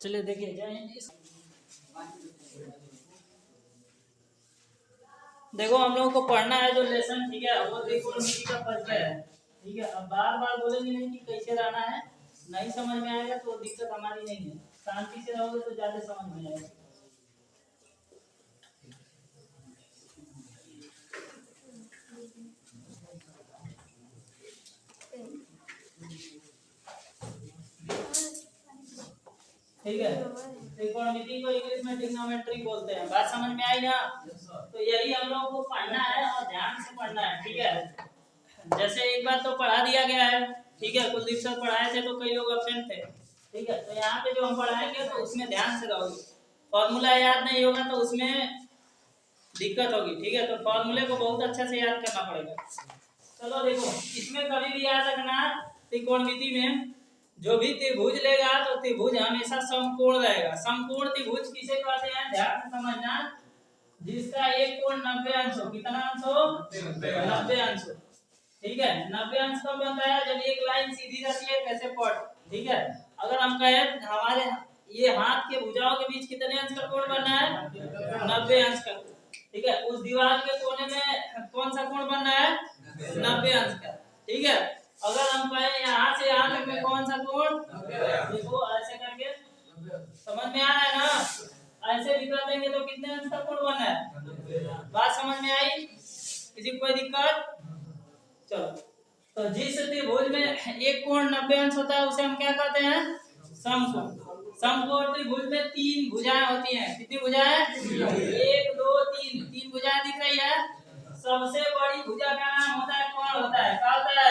चलिए देखिए देखो हम लोगों को पढ़ना है जो लेसन, ठीक है, वो त्रिकोणमिति का परिचय है। ठीक है, अब बार बार बोलेंगे नहीं कि कैसे रहना है, नहीं समझ में आएगा तो दिक्कत हमारी नहीं है, शांति से रहोगे तो ज्यादा समझ में आएगा। ठीक है, त्रिकोणमिति को इंग्लिश में ट्रिग्नोमेट्री बोलते हैं। बात समझ में आई ना? तो यही हम लोगों को पढ़ना है और ध्यान से पढ़ना है। ठीक है, जैसे एक बार तो पढ़ा दिया गया है, ठीक है, कुलदीप सर पढ़ाए थे तो कई लोग अब्सेंट थे। ठीक है, तो यहाँ पे जो हम पढ़ाएंगे तो उसमें ध्यान से रहोगे। फॉर्मूला याद नहीं होगा तो उसमें दिक्कत होगी। ठीक है, तो फॉर्मूले को बहुत अच्छे से याद करना पड़ेगा। चलो देखो, इसमें कभी भी याद रखना, त्रिकोणमिति में जो भी त्रिभुज लेगा तो त्रिभुज हमेशा समकोण रहेगा। समकोण त्रिभुज किसे कहते हैं, ध्यान से समझना, जिसका एक कोण 90 अंश हो। कितना अंश हो? 90 अंश हो। ठीक है, 90 अंश कब बनता है, जब एक लाइन सीधी रहती है कैसे पॉट। ठीक है, अगर हम कहें हमारे ये हाथ के भुजाओं के बीच कितने अंश का कोण बनना है, 90 अंश का। ठीक है, उस दीवार के कोने में कौन सा कोण बनना है, 90 अंश का। ठीक है, अगर हम कहें यहाँ से यहाँ तक में कौन सा कोण, देखो ऐसे करके, समझ में आ रहा है ना, ऐसे भी कर देंगे तो कितने अंश का कोण बनना है। बात समझ में आई, किसी को कोई दिक्कत? चलो, तो जिस त्रिभुज में एक कोण 90 अंश होता है उसे हम क्या कहते हैं, समकोण। समकोण त्रिभुज में तीन भुजाएं होती हैं। कितनी भुजाएं? 1 2 3, तीन भुजाएं दिख रही है। सबसे बड़ी भुजा का नाम होता है कोण, होता है क्या होता है,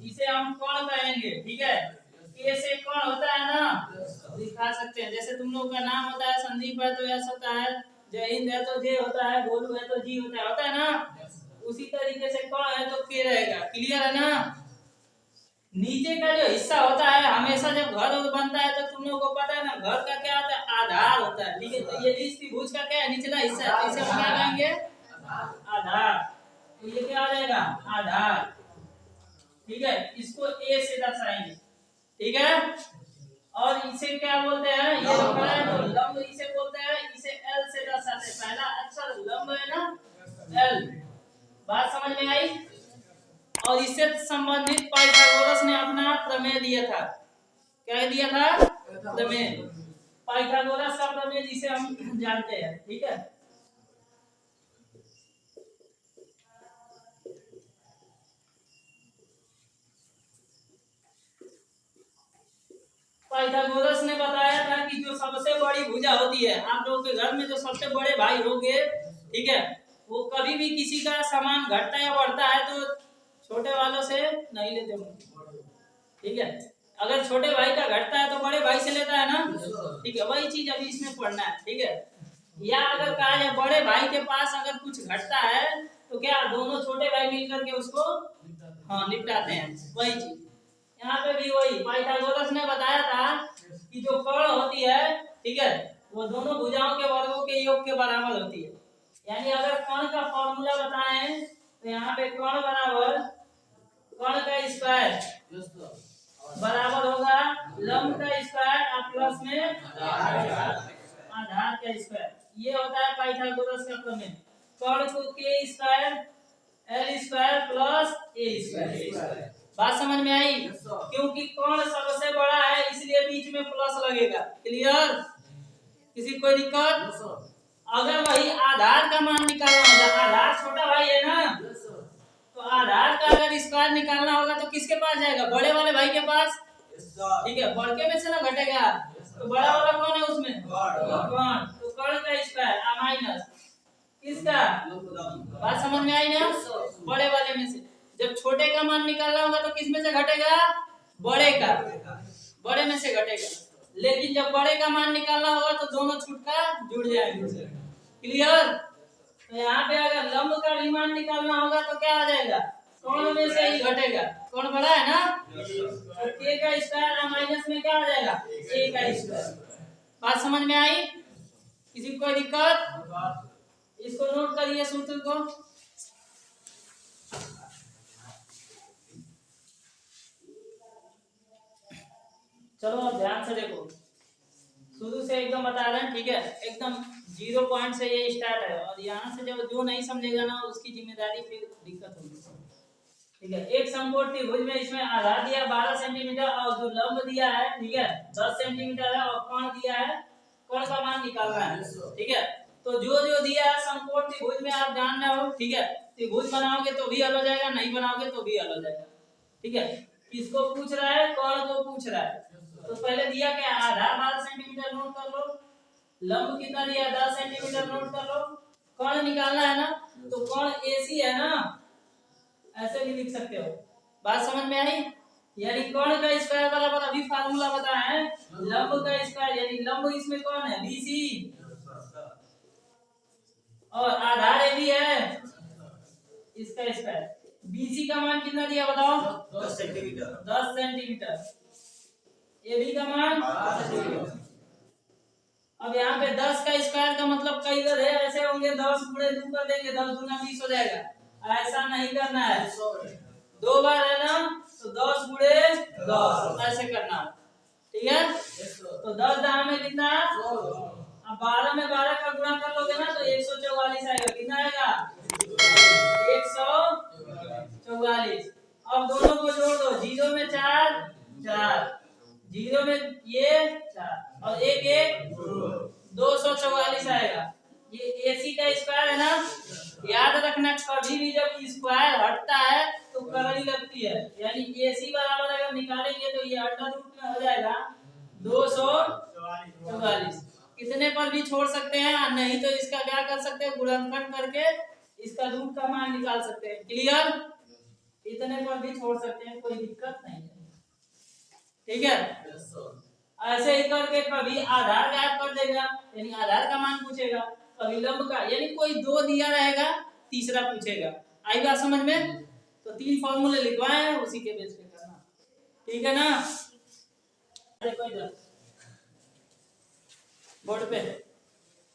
इसे हम कोण कहेंगे। ठीक है, के से कोण होता है ना, दिखा सकते हैं। जैसे तुम लोग का नाम होता है संदीप है तो एस होता है, जय हिंद है तो जे होता है, गोलू है तो जी होता है ना। उसी तरीके से कोण है तो के रहेगा। क्लियर है ना? नीचे का जो हिस्सा होता है, हमेशा जब घर बनता है तो तुम लोगों को पता है ना, घर का क्या होता है, आधार होता है। ठीक है, तो ये इस त्रिभुज का क्या है, निचला हिस्सा है, तो इसे हम क्या कहेंगे, आधार। तो ये क्या आ जाएगा, आधार। ठीक है, इसको ए से दर्शाएंगे। ठीक है, और इसे क्या बोलते हैं, ये लिखा है तो लंब इसे बोलते हैं, इसे एल से दर्शाते हैं। पहला अक्षर लंब है ना, एल। बात समझ में आई? और इससे संबंधित पाइथागोरस ने अपना प्रमेय दिया था। क्या दिया था? प्रमेय। पाइथागोरस का प्रमेय जिसे हम जानते हैं। ठीक है, पाइथागोरस ने बताया था कि जो सबसे बड़ी भुजा होती है, आप लोगों के घर में जो सबसे बड़े भाई होंगे, ठीक है, वो कभी भी किसी का सामान घटता या बढ़ता है तो छोटे वालों से नहीं लेते होंगे। ठीक है, अगर छोटे भाई का घटता है तो बड़े भाई से लेता है ना। ठीक है, वही चीज अभी इसमें पढ़ना है। ठीक है, या अगर कहा जाए बड़े भाई के पास अगर कुछ घटता है तो क्या दोनों छोटे भाई मिलकर के उसको निपटाते हैं, वही चीज यहाँ पे भी वही पाइथागोरस ने बताया था कि जो कर्ण होती है, ठीक है, वो दोनों भुजाओं के वर्गों के योग के बराबर होती है। यानी अगर कर्ण का फॉर्मूला बताएं तो यहाँ पे कर्ण बराबर कर्ण का स्क्वायर बराबर होगा लंब का स्क्वायर और प्लस में आधार का स्क्वायर। ये होता है पाइथागोरस का प्रमेय। कर्ण को के स्क्वायर एल स्क्वायर प्लस ए स्क्वायर। बात समझ में आई? क्योंकि कर्ण सबसे बड़ा है इसलिए बीच में प्लस लगेगा। क्लियर? किसी कोई दिक्कत? अगर वही आधार का मान निकालना होगा, आधार छोटा भाई है ना, तो आधार का अगर स्क्वायर निकालना होगा तो किसके पास जाएगा, बड़े वाले भाई के पास। ठीक है, बड़के में से ना घटेगा, तो बड़ा वाला कौन है उसमें, कर्ण। तो कर्ण का स्क्वायर माइनस किसका, बात समझ में आई ना, बड़े वाले में से। जब छोटे का मान निकालना होगा तो किस में से घटेगा, बड़े का, बड़े में से घटेगा। लेकिन जब बड़े का मान निकालना होगा तो दोनों छुटका जुड़ जाएंगे। क्लियर? तो यहाँ पे अगर लंब का भी मान निकालना होगा तो क्या आ जाएगा, कौन में से ही घटेगा, कौन बड़ा है ना, तो के का स्क्वायर माइनस में क्या आ जाएगा, ए का स्क्वायर। बात समझ में आई? किसी को कोई दिक्कत? इसको नोट करिए सूत्र को। चलो अब ध्यान से देखो, शुरू से एकदम बता रहे हैं, ठीक है, एकदम 0 पॉइंट से ये स्टार्ट है, और यहाँ से जब जो नहीं समझेगा ना उसकी जिम्मेदारी, फिर दिक्कत होगी, ठीक है। एक समकोण त्रिभुज में इसमें आधार दिया 12 सेंटीमीटर और जो लंब दिया है, ठीक है, 10 सेंटीमीटर है, और कोण दिया है, कोण का मान निकालना है, ठीक है। तो जो जो दिया है समकोण त्रिभुज में आप जानना हो, ठीक है, त्रिभुज बनाओगे तो भी हल हो जाएगा, नहीं बनाओगे तो भी हल हो जाएगा, ठीक है। किसको पूछ रहा है, कोण को पूछ रहा है। तो पहले दिया क्या, आधार 12 सेंटीमीटर नोट कर लो, लंब कितना दिया 10 सेंटीमीटर नोट कर लो, कोण निकालना है ना, तो कोण AC है ना, ऐसे भी लिख सकते हो। बात समझ में आई? यानी कोण का स्क्वायर बराबर अभी फार्मूला बताया है, लंब का स्क्वायर, यानी लंब इसमें कौन है, BC, और आधार AB है, इसका स्क्वायर। BC का मान कितना दिया बताओ, 10 सेंटीमीटर, 10 सेंटीमीटर। AB का मान 12 सेंटीमीटर। अब यहाँ पे 10 का स्क्वायर का मतलब कई बार है, ऐसे होंगे 10 गुणे 2 कर देंगे, 10 गुना 20 हो जाएगा, ऐसा नहीं करना है, 2 बार है ना, तो 10 गुणे 10 ऐसे करना, ठीक है। तो 10 दाम में कितना, अब 12 में 12 का गुणा कर लोगे ना तो 144 आएगा, कितना आएगा 144। अब दोनों को जोड़ दो, 0 में 4 4, 0 में ये 4 और 1 1 244 आएगा। ये AC का स्क्वायर है ना, याद रखना कभी भी जब स्क्वायर हटता है तो करड़ी लगती है, यानी AC बराबर अगर निकालेंगे तो ये अंडर रूट में हो जाएगा 244। कितने पर भी छोड़ सकते हैं, नहीं तो इसका क्या कर सकते हैं, गुणनखंड करके इसका रूट का मान निकाल सकते हैं, क्लियर। इतने पर भी छोड़ सकते हैं, कोई दिक्कत नहीं है, ठीक है। ऐसे ही करके कभी आधार गायब कर देगा, यानी आधार का मान पूछेगा, कभी लंब का, यानी कोई 2 दिया रहेगा, तीसरा पूछेगा। आई बात समझ में? तो 3 फॉर्मूले लिखवाए हैं, उसी के बेस पे करना, ठीक है ना। देखो इधर बोर्ड पे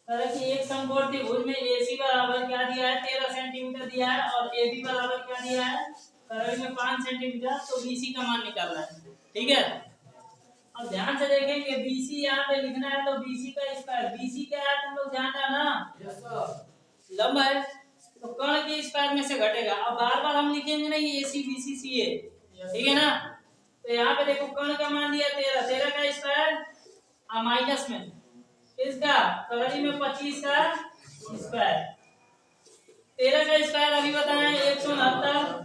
कि एक समकोण त्रिभुज में AC बराबर क्या दिया है, 13 सेंटीमीटर दिया है, और AB बराबर क्या दिया है, करड़ी में 5 सेंटीमीटर, तो BC का मान निकालना है, ठीक है। अब ध्यान से देखेंगे, BC यहाँ पे लिखना है, तो BC का स्क्वायर, BC क्या है तुम लोग जानना ना, यस सर, लंब है, तो कोण के स्क्वायर में से घटेगा। अब बार बार हम लिखेंगे नहीं AC BC CA, ठीक है ना। तो यहाँ पे देखो कोण का मान दिया 13, 13 का स्क्वायर माइनस में इसका करड़ी में 25 का स्क्वायर, 13 का स्क्वायर अभी बताया 169,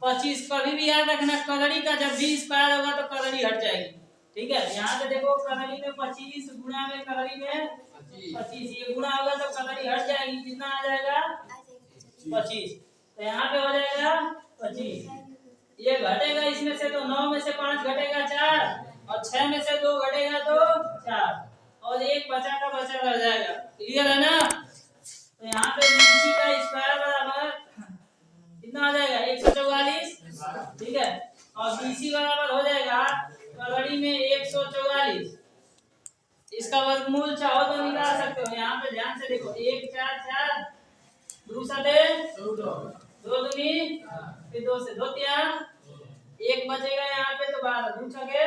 25 कभी भी याद रखना, करड़ी का जब भी स्क्वायर होगा तो करड़ी हट जाएगी, ठीक है। यहाँ पे देखो करड़ी में 25 गुणा में करड़ी में 25, ये गुणा होगा तो करड़ी हट जाएगी, कितना आ जाएगा 25, तो यहाँ पे हो जाएगा 25। ये घटेगा इसमें से, तो 9 में से 5 घटेगा 4, और 6 में से 2 घटेगा तो 4, और 1 बचा का बचा रह जाएगा, क्लियर है ना। तो यहाँ पे BC का स्क्वायर बराबर कितना आ जाएगा 144, ठीक है, और BC बराबर हो जाएगा करड़ी में 144, इसका वर्गमूल चाहो तो निकाल सकते हो। यहाँ पे ध्यान से देखो, 1 4 4 2 7 2 दूनी, फिर 2 से 2 3, 1 बचेगा यहाँ पे, तो 12 2 छके,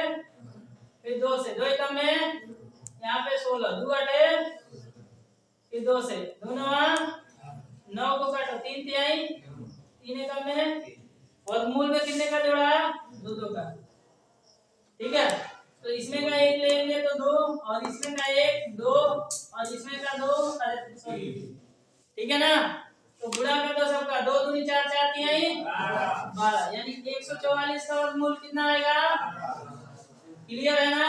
फिर 2 से 2 एकम में यहाँ पे 16 2 8, फिर 2 से 2 9 9 को काटो 3 तिहाई, 3 एकम में, वर्गमूल में कितने का जोड़ा है 2 2 का, ठीक है। तो इसमें का 1 लेंगे तो 2, और इसमें का 1 2, और इसमें का 2, ठीक है ना। तो गुणा कर दो सबका, 2 दूनी 4 4 तिहाई 12, यानी 144 का वर्गमूल कितना आएगा, क्लियर है ना।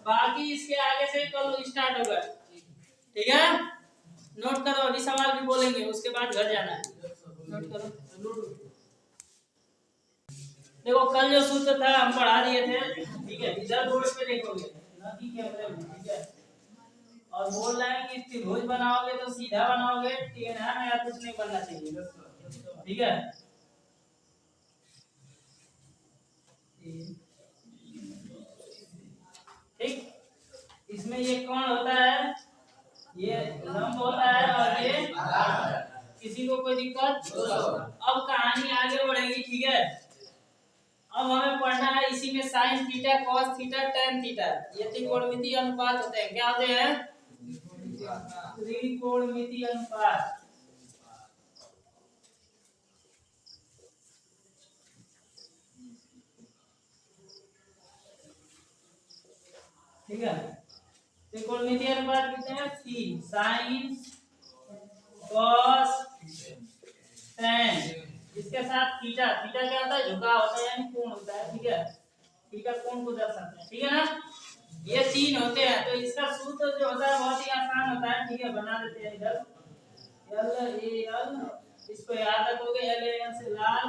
बाकी इसके आगे से कल स्टार्ट होगा, ठीक है। नोट करो, अभी सवाल भी बोलेंगे, उसके बाद घर जाना है, नोट करो। देखो कल जो सूत्र था हम पढ़ा दिए थे, ठीक है, इधर बोर्ड पे देखोगे नदी के कैमरे में, ठीक है। और बोल रहा है कि त्रिभुज बनाओगे तो सीधा बनाओगे, ठीक है ना, या कुछ नहीं बनना चाहिए, ठीक है। ठीक, इसमें ये कोण होता है, ये लंब होता है, और ये किसी को कोई दिक्कत। अब कहानी आगे बढ़ेगी, ठीक है। अब हमें पढ़ना है इसी में sine theta cos theta tan theta, ये त्रिकोणमितीय अनुपात होते हैं। क्या होते हैं? त्रिकोणमितीय अनुपात। ठीक है, त्रिकोणमितीय अनुपात कितने हैं? 3 साइन कॉस tan, इसके साथ थीटा। थीटा क्या होता है? झुकाव होता है, यानी कोण होता है। ठीक है, थीटा कोण को दर्शाता है। ठीक है ना, ये 3 होते हैं। तो इसका सूत्र जो होता है बहुत ही आसान होता है। ठीक है, बना देते हैं इधर एल ए एल, इसको याद रखोगे एल ए एल से लाल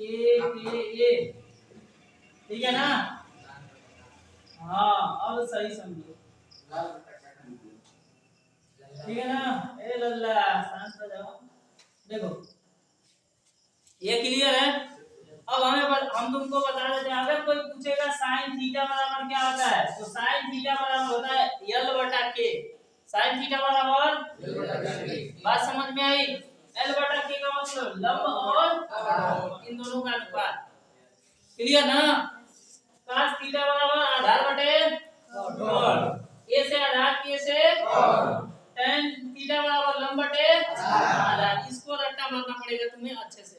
ए। ठीक है ना? हाँ, अब सही समझिए। ठीक है ना? ए लल्ला शांत हो जाओ। देखो ये क्लियर है। अब हम तुमको बता देते हैं, अगर कोई पूछेगा साइन थीटा बराबर क्या होता है, तो साइन थीटा बराबर होता है एल बटा के। साइन थीटा बराबर, बात समझ में आई? एल बटा के का मतलब लंब और इन दोनों का अनुपात। क्लियर ना? cos थीटा बराबर आधार बटे कोण, ए से आधार, के से tan थीटा बराबर लंब बटे आधार। इसको रट्टा मारना पड़ेगा तुम्हें अच्छे से।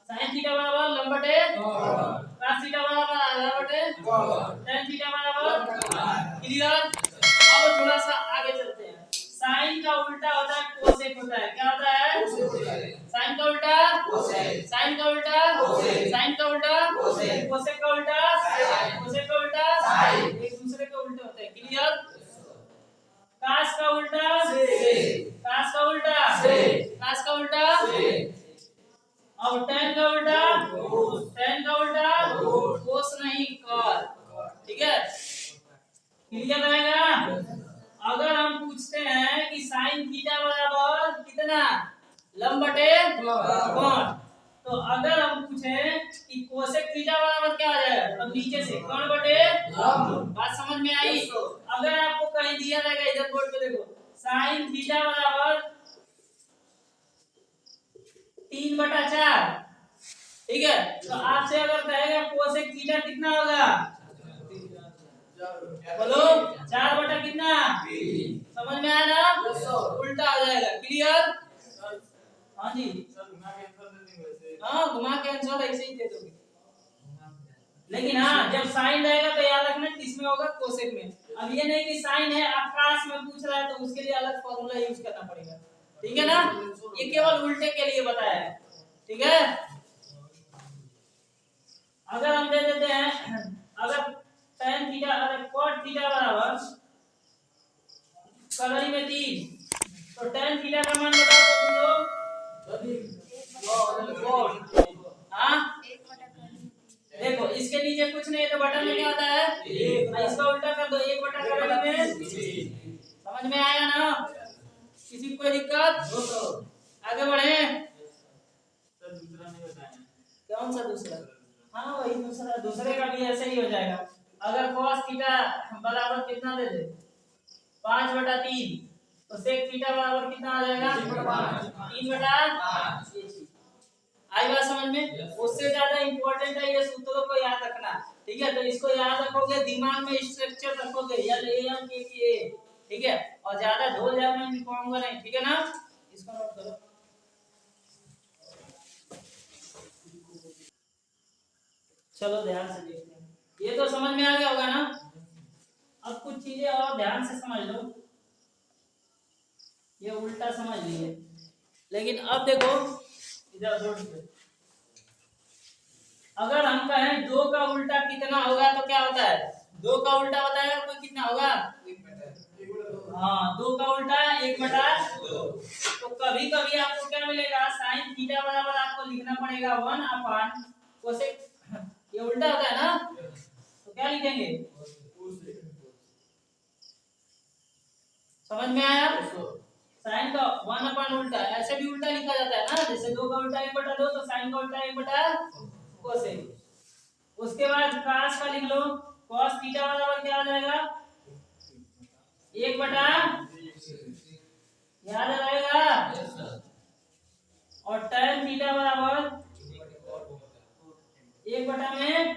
sin थीटा बराबर लंब बटे cos थीटा बराबर आधार बटे tan थीटा बराबर। क्लियर? अब थोड़ा सा आगे चलते हैं। sin का उल्टा होता है कोसेक होता है। क्या होता है? sin का उल्टा कोसेक, sin का उल्टा कोसेक, sin का उल्टा कोसेक, कोसेक का उल्टा साइन, कोसेक का उल्टा साइन, एक दूसरे के उल्टे होते हैं। क्लियर? cos का उल्टा सेक, cos का उल्टा सेक, cos का उल्टा सेक। अब tan का उल्टा कोस, tan का उल्टा कोस नहीं cos। ठीक है, क्लियर रहेगा? अगर हम पूछते हैं कि साइन थीटा बराबर कितना, लंब बटे कोण, तो अगर हम पूछें कि कोसेक थीटा बराबर क्या आ जाएगा, तो नीचे से कोण बटे लंब। बात समझ में आई? अगर आपको कहीं दिया रहेगा, इधर बोर्ड पे देखो, साइन थीटा बराबर 3/4। ठीक है, तो आपसे अगर कहेगा कोसेक थीटा कितना होगा, बोलो 4 कितना, समझ में आया ना? उल्टा हो जाएगा। क्लियर? हाँ जी, हाँ घुमा के आंसर ऐसे ही दे दोगे। लेकिन हाँ, जब साइन रहेगा तो याद रखना किसमें होगा, कोसेक में। अब ये नहीं कि साइन है आकाश में पूछ रहा है तो उसके लिए अलग फॉर्मूला यूज करना पड़ेगा। ठीक है ना, ये केवल उल्टे के लिए बताया है। ठीक है, अगर हम दे देते हैं, अगर tan थीटा, अगर cot थीटा बराबर कलरी में 3, तो tan थीटा का मान बताओ तो तुम लोग। हाँ देखो, इसके नीचे कुछ नहीं है तो बटन में क्या होता है, इसका उल्टा कर दो, 1/कलरी में। समझ में आया ना? किसी को कोई दिक्कत? आगे बढ़े। कौन सा दूसरा? हाँ वही दूसरा, दूसरे का भी ऐसे ही हो जाएगा। अगर cos थीटा बराबर कितना दे दे, 5/3, तो sec थीटा बराबर कितना आ जाएगा, 3/5। आई बात समझ में? उससे ज्यादा इंपॉर्टेंट है ये सूत्रों को याद रखना। ठीक है, तो इसको याद रखोगे, दिमाग में स्ट्रक्चर रखोगे, एल ए एम के ए। ठीक है, और ज्यादा झोल झाल में लिखवाऊंगा नहीं। ठीक है ना, इसको नोट करो। चलो ध्यान से देखते हैं, ये तो समझ में आ गया होगा ना? अब कुछ चीजें और ध्यान से समझ लो, ये उल्टा समझ लिए, लेकिन अब देखो इधर बोर्ड पे, अगर हम कहें 2 का उल्टा कितना होगा तो क्या होता है, 2 का उल्टा बताएगा कोई, कितना होगा? हाँ, 2 का उल्टा 1/2। तो कभी कभी आपको क्या मिलेगा, साइन थीटा बराबर आपको लिखना पड़ेगा 1 कोसेक। ये उल्टा होता है ना, तो क्या लिखेंगे? समझ में आया? साइन का 1 उल्टा, ऐसे भी उल्टा लिखा जाता है ना, जैसे 2 का उल्टा 1/2, तो साइन का उल्टा 1/कोसेक। उसके बाद cos का लिख लो, cos थीटा बराबर क्या आ जाएगा, 1/, याद रहेगा। और tan थीटा बराबर एक बटा में,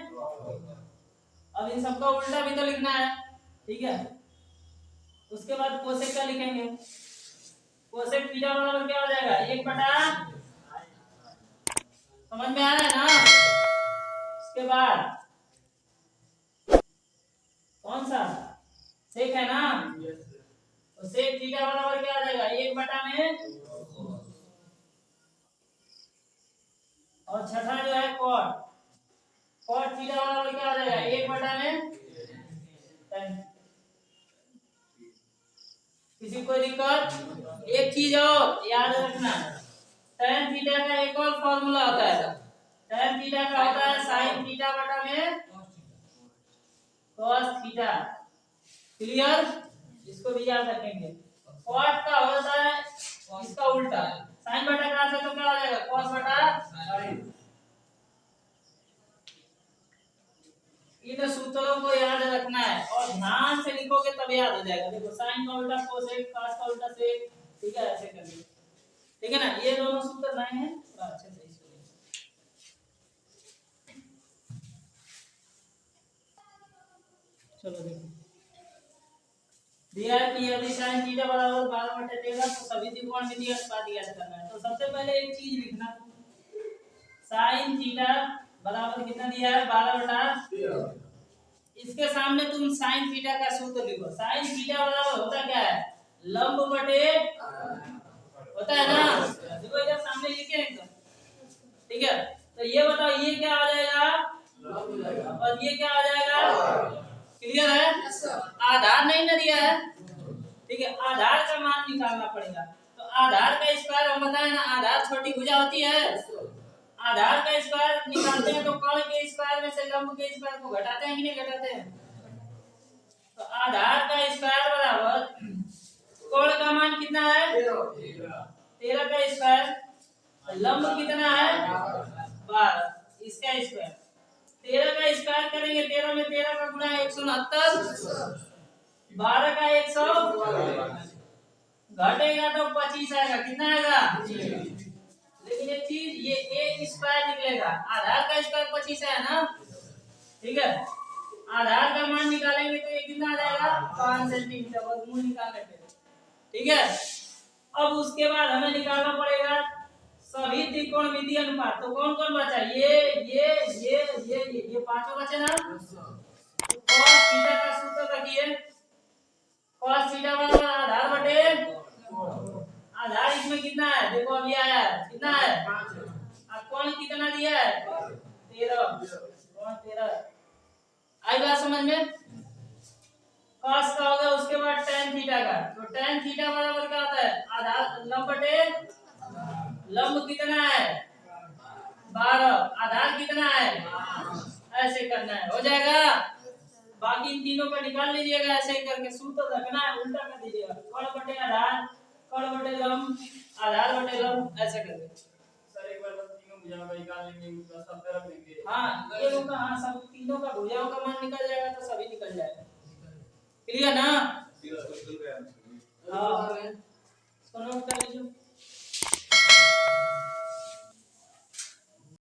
अब इन सबका उल्टा भी तो लिखना है, ठीक है। उसके बाद कोसेक का लिखेंगे, कोसेक थीटा बराबर क्या हो जाएगा, एक बटा, समझ में आ रहा है ना। उसके बाद कौन सा सेक है ना, तो सेक थीटा बराबर क्या आ जाएगा, एक बटा में, और छठा जो है कॉट, कॉट थीटा बराबर क्या आ जाएगा, एक बटा में tan। किसी को दिक्कत, एक चीज और याद रखना, tan थीटा का एक और फॉर्मूला होता है, tan थीटा का होता है sin थीटा बटा में cos थीटा, क्लियर, इसको भी याद रखेंगे। cot का होता है इसका उल्टा, sin बटा का से तो क्या हो जाएगा, cos बटा sin। इन सूत्रों को याद रखना है और ध्यान से लिखोगे तब याद हो जाएगा। देखो sin का उल्टा cosec, cos का उल्टा sec, ठीक है, ऐसे करिए, ठीक है ना। ये दोनों सूत्र लाए हैं, थोड़ा अच्छे से इसको चलो देखो, दिया है कि यदि sin थीटा बराबर 12/13 तो सभी त्रिकोणमितीय अनुपात ज्ञात करना है। तो सबसे पहले एक चीज लिखना, sin थीटा बराबर कितना दिया है, 12/13। इसके सामने तुम sin थीटा का सूत्र लिखो। sin थीटा बराबर होता क्या है, लंब बटे, होता है ना, देखो इधर सामने लिखे हैं एकदम, ठीक है। तो ये बताओ ये क्या आ जाएगा, और ये क्या आ जाएगा, क्लियर है। आधार नहीं ना दिया है, ठीक है, आधार का मान निकालना पड़ेगा। तो आधार का स्क्वायर हम बताए ना, आधार छोटी भुजा होती है, आधार का स्क्वायर निकालते हैं तो कर्ण के स्क्वायर में से लंब के स्क्वायर को घटाते हैं कि नहीं घटाते हैं। तो आधार का स्क्वायर बराबर कोण का मान कितना है, 13 का स्क्वायर, लंब कितना है 12, इसका स्क्वायर 13 का स्क्वायर करेंगे, 13 में 13 का गुणा 169, 12 का 100 घटेगा तो 25 आएगा, कितना आएगा। लेकिन एक चीज, ये एक स्क्वायर निकलेगा, आधार का स्क्वायर 25 है ना, ठीक है। आधार का मान निकालेंगे तो ये कितना आ जाएगा, 5 सेंटीमीटर, वर्गमूल निकालने पे, ठीक है। अब उसके बाद हमें निकालना पड़ेगा सभी त्रिकोणमितीय अनुपात। तो कौन कौन बचा, ये पांचों बचे ना। cos थीटा का सूत्र रखिए, cos थीटा बराबर आधार बटे, आधार इसमें कितना है, देखो अभी आया है, कितना है 5, अब कौन कितना दिया है 13, कौन 13, आई बात समझ में। cos का होगा, उसके बाद tan थीटा का, तो tan थीटा बराबर क्या होता है, आधार लंब बटे, लंब कितना है 12, आधार कितना है, ऐसे करना है, हो जाएगा। बाकी इन तीनों का निकाल लीजिएगा, ऐसे ही करके सूत्र रखना है, उल्टा कर दीजिएगा, कर्ण बटे आधार, कर्ण बटे लंब, आधार बटे लंब, ऐसे करके। सर एक बार बस तीनों भुजाओं का निकाल लेंगे, उसका सब तरफ लेंगे। हाँ ये होगा, हाँ सब तीनों का भुजाओं का मान निकल जाएगा तो सभी निकल जाएगा, क्लियर ना।